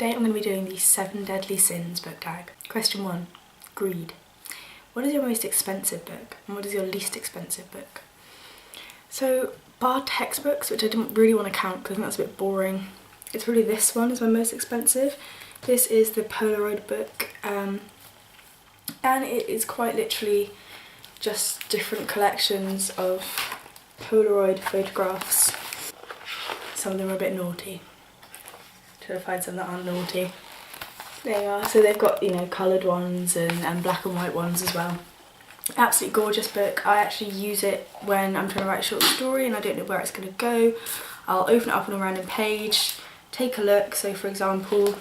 today I'm going to be doing the 7 Deadly Sins book tag. Question 1. Greed. What is your most expensive book and what is your least expensive book? So, bar textbooks, which I didn't really want to count because I think that's a bit boring, it's really this one is my most expensive. This is the Polaroid book, and it is quite literally just different collections of Polaroid photographs. Some of them are a bit naughty. Try to find some that aren't naughty. There you are. So they've got, you know, coloured ones and black and white ones as well. Absolutely gorgeous book. I actually use it when I'm trying to write a short story and I don't know where it's going to go. I'll open it up on a random page, take a look. So for example,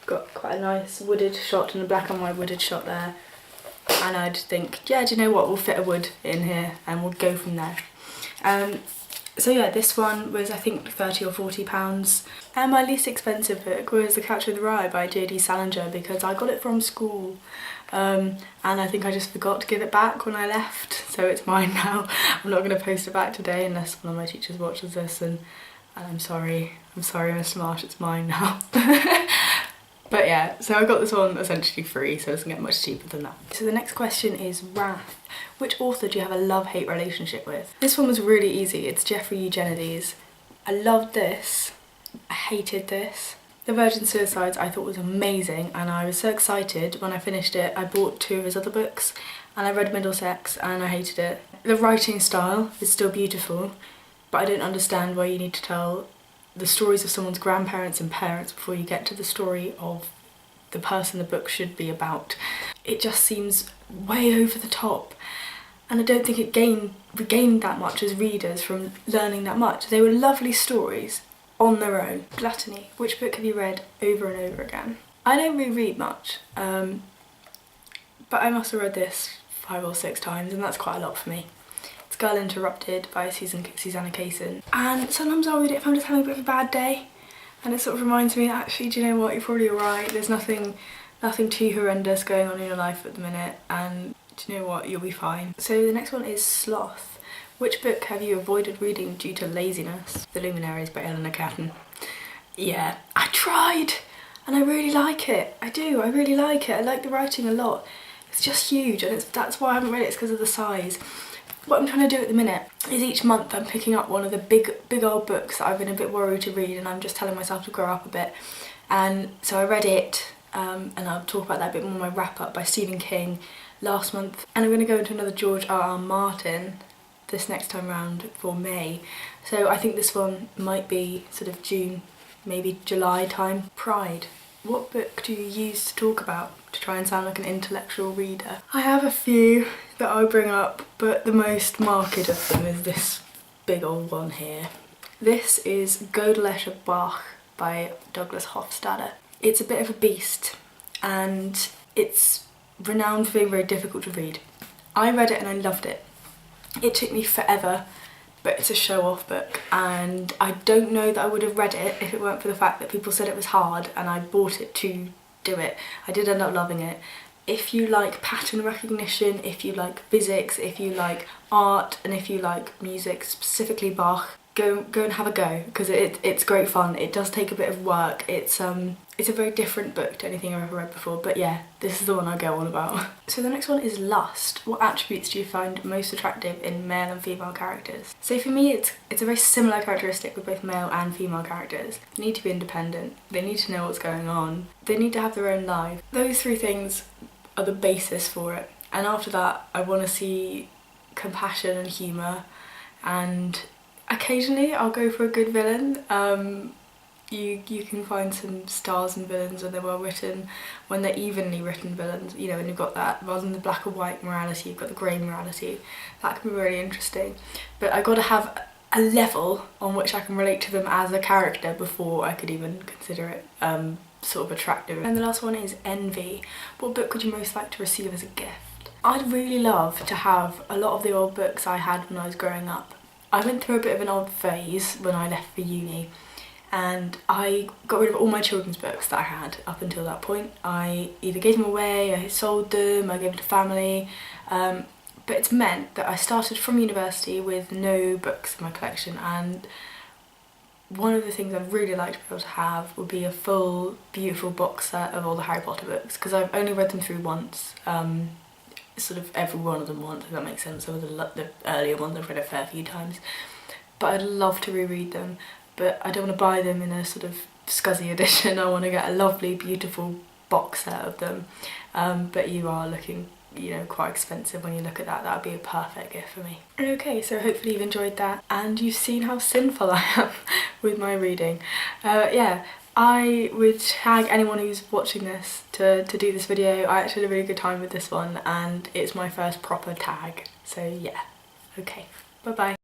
got quite a nice wooded shot and a black and white wooded shot there. And I'd think, yeah, do you know what, we'll fit a wood in here and we'll go from there. So yeah, this one was I think £30 or £40. And my least expensive book was The Catcher in the Rye by J.D. Salinger because I got it from school. And I think I just forgot to give it back when I left, so it's mine now. I'm not going to post it back today unless one of my teachers watches this, and I'm sorry Mr. Marsh, it's mine now. But yeah, so I got this one essentially free, so it doesn't get much cheaper than that. So the next question is Wrath. Which author do you have a love-hate relationship with? This one was really easy. It's Jeffrey Eugenides. I loved this. I hated this. The Virgin Suicides I thought was amazing, and I was so excited when I finished it. I bought 2 of his other books and I read Middlesex and I hated it. The writing style is still beautiful, but I don't understand why you need to tell the stories of someone's grandparents and parents before you get to the story of the person the book should be about. It just seems way over the top, and I don't think we gained that much as readers from learning that much. They were lovely stories on their own. Gluttony. Which book have you read over and over again? I don't really read much, but I must have read this 5 or 6 times, and that's quite a lot for me. It's Girl Interrupted by Susanna Kaysen. And sometimes I'll read it if I'm just having a bit of a bad day, and it sort of reminds me that actually, do you know what, you're probably alright, there's nothing too horrendous going on in your life at the minute, and do you know what, you'll be fine. So the next one is Sloth. Which book have you avoided reading due to laziness? The Luminaries by Eleanor Catton. Yeah, I tried, and I really like it. I do, I really like it. I like the writing a lot. It's just huge, and that's why I haven't read it, it's because of the size. What I'm trying to do at the minute is each month I'm picking up one of the big old books that I've been a bit worried to read, and I'm just telling myself to grow up a bit. And so I read it, and I'll talk about that a bit more in my wrap up, by Stephen King last month. And I'm going to go into another George R.R. Martin this next time round for May. So I think this one might be sort of June, maybe July time. Pride. What book do you use to talk about to try and sound like an intellectual reader? I have a few that I'll bring up, but the most marked of them is this big old one here. This is Godelecher Bach by Douglas Hofstadter. It's a bit of a beast, and it's renowned for being very difficult to read. I read it and I loved it. It took me forever, but it's a show-off book, and I don't know that I would have read it if it weren't for the fact that people said it was hard and I bought it to do it. I did end up loving it. If you like pattern recognition, if you like physics, if you like art, and if you like music, specifically Bach, go and have a go, because it's great fun. It does take a bit of work. It's a very different book to anything I've ever read before, but yeah, this is the one I go on about. So the next one is Lust. What attributes do you find most attractive in male and female characters? So for me, it's a very similar characteristic with both male and female characters. They need to be independent, they need to know what's going on, they need to have their own life. Those 3 things are the basis for it, and after that I want to see compassion and humour, and occasionally I'll go for a good villain. You can find some stars and villains when they're well written, when they're evenly written villains, you know, when you've got that, rather than the black and white morality, you've got the grey morality. That can be really interesting. But I've got to have a level on which I can relate to them as a character before I could even consider it sort of attractive. And the last one is Envy. What book would you most like to receive as a gift? I'd really love to have a lot of the old books I had when I was growing up. I went through a bit of an odd phase when I left for uni, and I got rid of all my children's books that I had up until that point. I either gave them away, I sold them, I gave them to family, but it's meant that I started from university with no books in my collection, and one of the things I'd really like to be able to have would be a full, beautiful box set of all the Harry Potter books, because I've only read them through once, sort of every one of them once, if that makes sense. Some of the earlier ones I've read a fair few times, but I'd love to reread them, but I don't want to buy them in a sort of scuzzy edition. I want to get a lovely, beautiful box set of them, but you are looking, you know, quite expensive when you look at that. That would be a perfect gift for me. Okay, so hopefully you've enjoyed that and you've seen how sinful I am with my reading. Yeah, I would tag anyone who's watching this to do this video. I actually had a really good time with this one and it's my first proper tag, so yeah. Okay, bye bye.